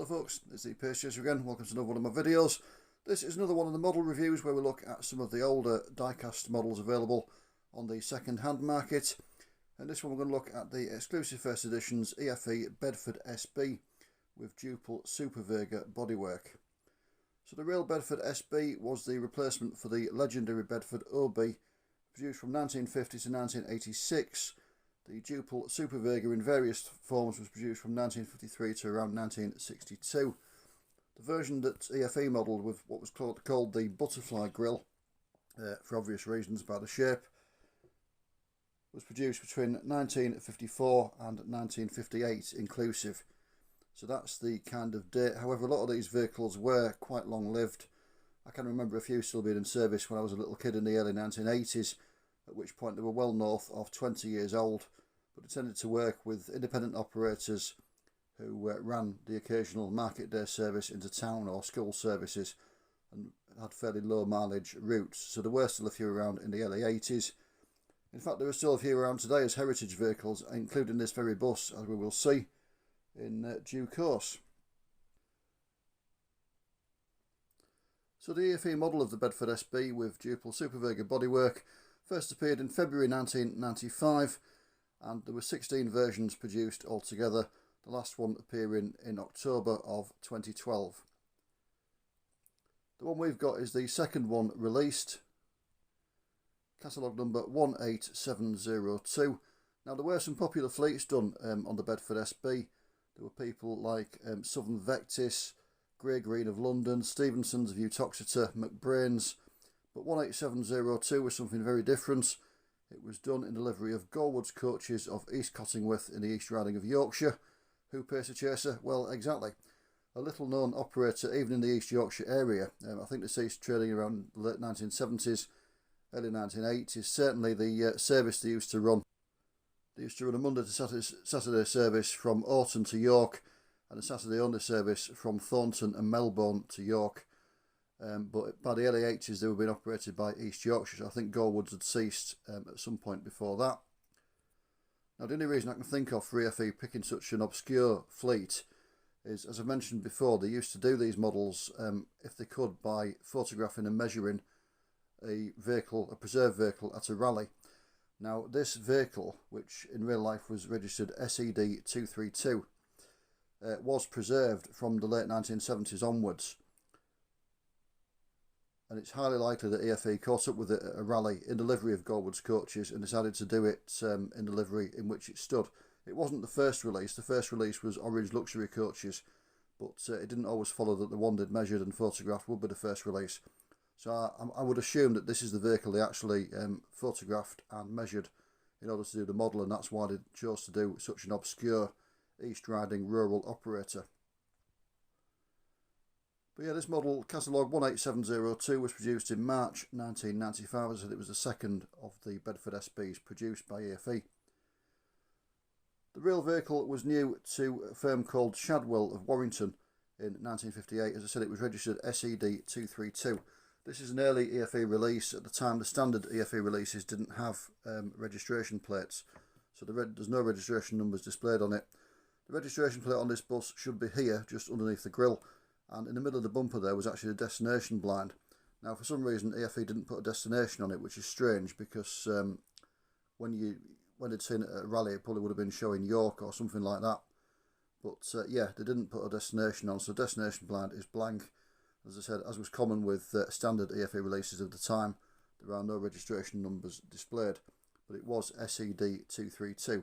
Hello folks, it's the Pace Chaser again. Welcome to another one of my videos. This is another one of the model reviews where we look at some of the older die-cast models available on the second-hand market. And this one we're going to look at the exclusive first edition's EFE Bedford SB with Duple Super Vega bodywork. So the real Bedford SB was the replacement for the legendary Bedford OB, produced from 1950 to 1986. The Duple Super Vega in various forms was produced from 1953 to around 1962. The version that EFE modelled with what was called the butterfly grille, for obvious reasons by the shape, was produced between 1954 and 1958 inclusive. So that's the kind of date. However, a lot of these vehicles were quite long lived. I can remember a few still being in service when I was a little kid in the early 1980s, at which point they were well north of 20 years old, but they tended to work with independent operators who ran the occasional market day service into town or school services and had fairly low mileage routes. So there were still a few around in the early 80s. In fact, there are still a few around today as heritage vehicles, including this very bus, as we will see in due course. So the EFE model of the Bedford SB with Duple Super Vega bodywork first appeared in February 1995, and there were 16 versions produced altogether, the last one appearing in October of 2012. The one we've got is the second one released, catalogue number 18702. Now there were some popular fleets done on the Bedford SB. There were people like Southern Vectis, Grey Green of London, Stevenson's of Uttoxeter, McBrain's, but 18702 was something very different. It was done in the livery of Gorwoods Coaches of East Cottingwith in the East Riding of Yorkshire. Who Pace Chaser? Well, exactly. A little known operator even in the East Yorkshire area. I think they ceased trading around the late 1970s, early 1980s. Certainly the service they used to run. They used to run a Monday to Saturday service from Orton to York and a Saturday only service from Thornton and Melbourne to York. But by the early 80s they were being operated by East Yorkshire, so I think Gorwoods had ceased at some point before that. Now the only reason I can think of for EFE picking such an obscure fleet is, as I mentioned before, they used to do these models if they could by photographing and measuring a vehicle, a preserved vehicle at a rally. Now this vehicle, which in real life was registered SED 232, was preserved from the late 1970s onwards. And it's highly likely that EFE caught up with it at a rally in the livery of Gorwoods Coaches and decided to do it in the livery in which it stood. It wasn't the first release. The first release was Orange Luxury Coaches, but it didn't always follow that the one they'd measured and photographed would be the first release. So I would assume that this is the vehicle they actually photographed and measured in order to do the model, and that's why they chose to do such an obscure East Riding rural operator. But yeah, this model, catalogue 18702, was produced in March 1995. As I said, it was the second of the Bedford SBs produced by EFE. The real vehicle was new to a firm called Shadwell of Warrington in 1958. As I said, it was registered SED 232. This is an early EFE release. At the time, the standard EFE releases didn't have registration plates, so there's no registration numbers displayed on it. The registration plate on this bus should be here, just underneath the grille. And in the middle of the bumper there was actually a destination blind. Now for some reason EFE didn't put a destination on it, which is strange because when they'd seen it at a rally it probably would have been showing York or something like that. But yeah, they didn't put a destination on, so destination blind is blank. As I said, as was common with standard EFE releases of the time, there are no registration numbers displayed, but it was SED 232.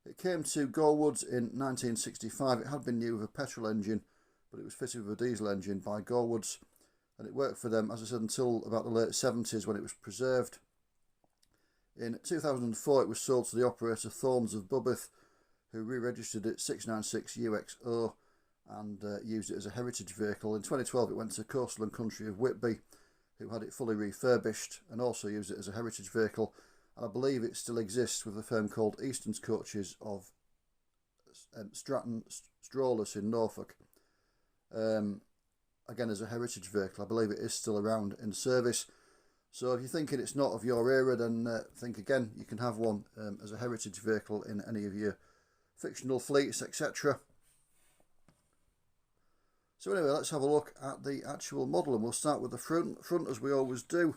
It came to Gorwoods in 1965. It had been new with a petrol engine, but it was fitted with a diesel engine by Gorwoods, and it worked for them, as I said, until about the late 70s when it was preserved. In 2004 it was sold to the operator Thorns of Bubbith, who re-registered it 696 UXO and used it as a heritage vehicle. In 2012 it went to Coastal and Country of Whitby, who had it fully refurbished and also used it as a heritage vehicle, and I believe it still exists with a firm called Easton's Coaches of Stratton Strollers in Norfolk. Again, as a heritage vehicle. I believe it is still around in service. So if you're thinking it's not of your era, then think again. You can have one as a heritage vehicle in any of your fictional fleets, etc. So anyway, let's have a look at the actual model, and we'll start with the front as we always do.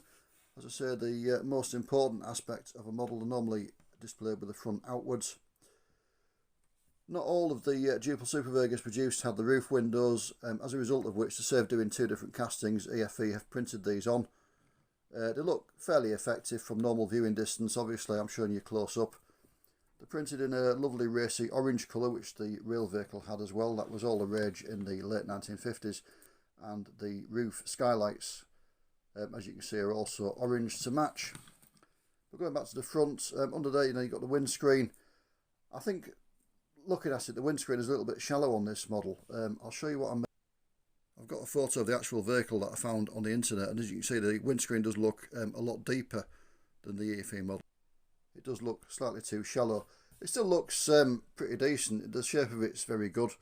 As I say, the most important aspect of a model are normally displayed with the front outwards. Not all of the Duple Super Vegas produced had the roof windows, as a result of which, to save doing two different castings, EFE have printed these on. They look fairly effective from normal viewing distance. Obviously I'm showing you close up. They're printed in a lovely racy orange colour, which the real vehicle had as well. That was all the rage in the late 1950s. And the roof skylights, as you can see, are also orange to match. But going back to the front, under there, you've got the windscreen. I think, looking at it, the windscreen is a little bit shallow on this model. I'll show you what I mean. I've got a photo of the actual vehicle that I found on the internet, and as you can see, the windscreen does look a lot deeper than the EFE model. It does look slightly too shallow. It still looks pretty decent. The shape of it's very good.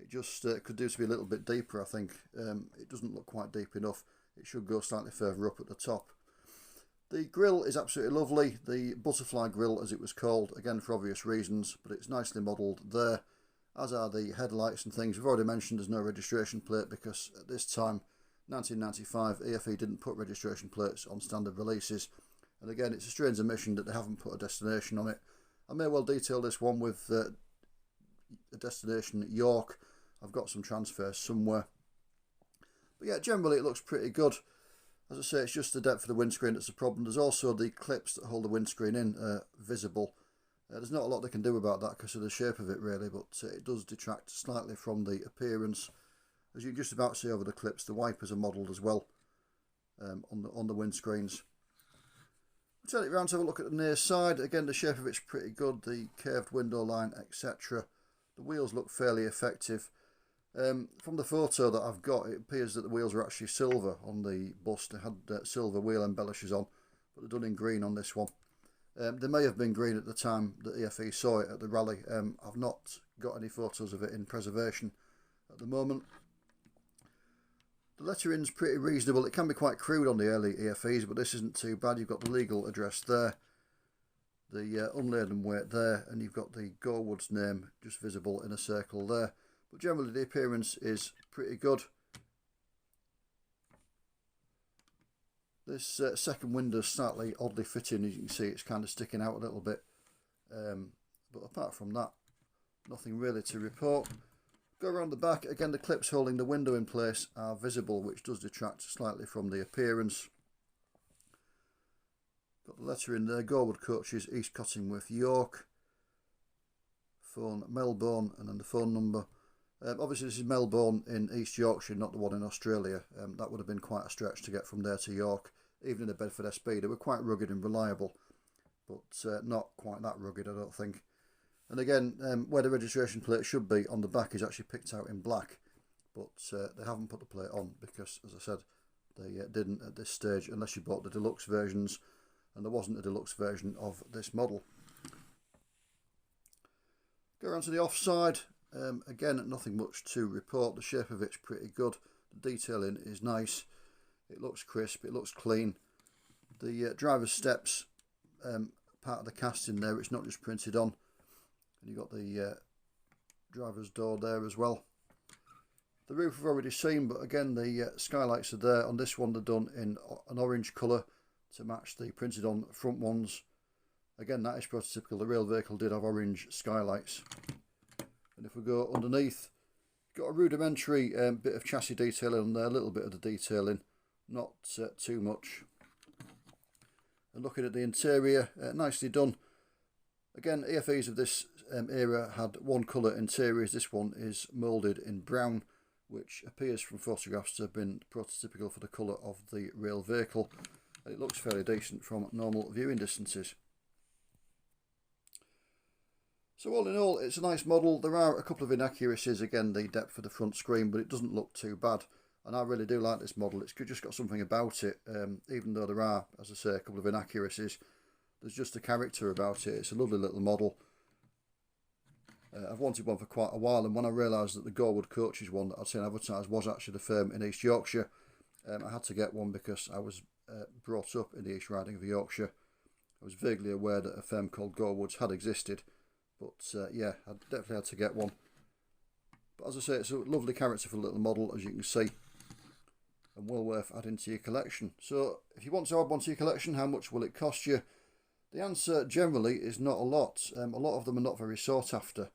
It just could do to be a little bit deeper, I think. It doesn't look quite deep enough. It should go slightly further up at the top. The grille is absolutely lovely. The butterfly grille, as it was called, again for obvious reasons, but it's nicely modelled there, as are the headlights and things. We've already mentioned there's no registration plate because at this time, 1995, EFE didn't put registration plates on standard releases. And again, it's a strange omission that they haven't put a destination on it. I may well detail this one with a destination at York. I've got some transfers somewhere. But yeah, generally it looks pretty good. As I say, it's just the depth of the windscreen that's the problem. There's also the clips that hold the windscreen in visible. There's not a lot they can do about that because of the shape of it really, but it does detract slightly from the appearance. As you can just about see over the clips, the wipers are modelled as well on the windscreens. Turn it around to have a look at the near side. Again, the shape of it's pretty good, the curved window line, etc. The wheels look fairly effective. From the photo that I've got, it appears that the wheels are actually silver on the bus. They had silver wheel embellishers on, but they're done in green on this one. They may have been green at the time that EFE saw it at the rally. I've not got any photos of it in preservation at the moment. The lettering's pretty reasonable. It can be quite crude on the early EFEs, but this isn't too bad. You've got the legal address there, the unladen weight there, and you've got the Gorwoods name just visible in a circle there. But generally the appearance is pretty good. This second window is slightly oddly fitting. As you can see, it's kind of sticking out a little bit. But apart from that, nothing really to report. Go around the back, again the clips holding the window in place are visible, which does detract slightly from the appearance. Got the letter in there, Gorwoods Coaches, East Cottingwith, York. Phone Melbourne, and then the phone number. Obviously this is Melbourne in East Yorkshire, not the one in Australia. That would have been quite a stretch to get from there to York. Even in the Bedford SB, they were quite rugged and reliable, but not quite that rugged, I don't think. And again, where the registration plate should be on the back is actually picked out in black, but they haven't put the plate on because, as I said, they didn't at this stage unless you bought the deluxe versions, and there wasn't a deluxe version of this model. Go around to the offside. Again, nothing much to report. The shape of it's pretty good. The detailing is nice. It looks crisp. It looks clean. The driver's steps, part of the casting there, it's not just printed on. And you've got the driver's door there as well. The roof we've already seen, but again the skylights are there. On this one they're done in an orange colour to match the printed on front ones. Again, that is prototypical. The real vehicle did have orange skylights. And if we go underneath, got a rudimentary bit of chassis detailing on there, a little bit of the detailing, not too much. And looking at the interior, nicely done. Again, EFEs of this era had one colour interiors. This one is moulded in brown, which appears from photographs to have been prototypical for the colour of the real vehicle. And it looks fairly decent from normal viewing distances. So all in all, it's a nice model. There are a couple of inaccuracies, again the depth of the front screen, but it doesn't look too bad. And I really do like this model. It's just got something about it, even though there are, as I say, a couple of inaccuracies. There's just a character about it. It's a lovely little model. I've wanted one for quite a while, and when I realised that the Gorwoods Coaches one that I'd seen advertised was actually the firm in East Yorkshire, I had to get one because I was brought up in the East Riding of Yorkshire. I was vaguely aware that a firm called Gorwoods had existed, but yeah, I definitely had to get one. But But as I say, it's a lovely character for a little model, as you can see, and well worth adding to your collection. So if you want to add one to your collection, how much will it cost you? The answer generally is not a lot. A lot of them are not very sought after.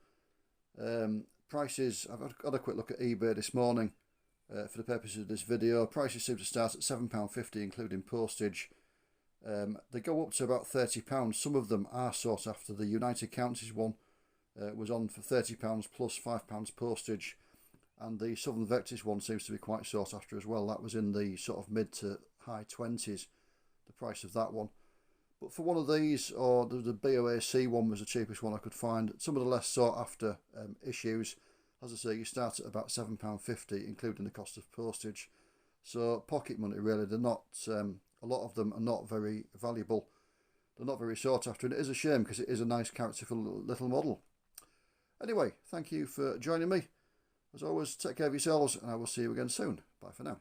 Prices, I've had a quick look at eBay this morning for the purposes of this video. Prices seem to start at £7.50 including postage. They go up to about £30. Some of them are sought after. The United Counties one was on for £30 plus £5 postage, and the Southern Vectis one seems to be quite sought after as well. That was in the sort of mid to high 20s, the price of that one. But for one of these, or the BOAC one was the cheapest one I could find. Some of the less sought after issues, as I say, you start at about £7.50 including the cost of postage. So pocket money really. They're not, a lot of them are not very valuable. They're not very sought after, and it is a shame because it is a nice character for a little model. Anyway, thank you for joining me. As always, take care of yourselves, and I will see you again soon. Bye for now.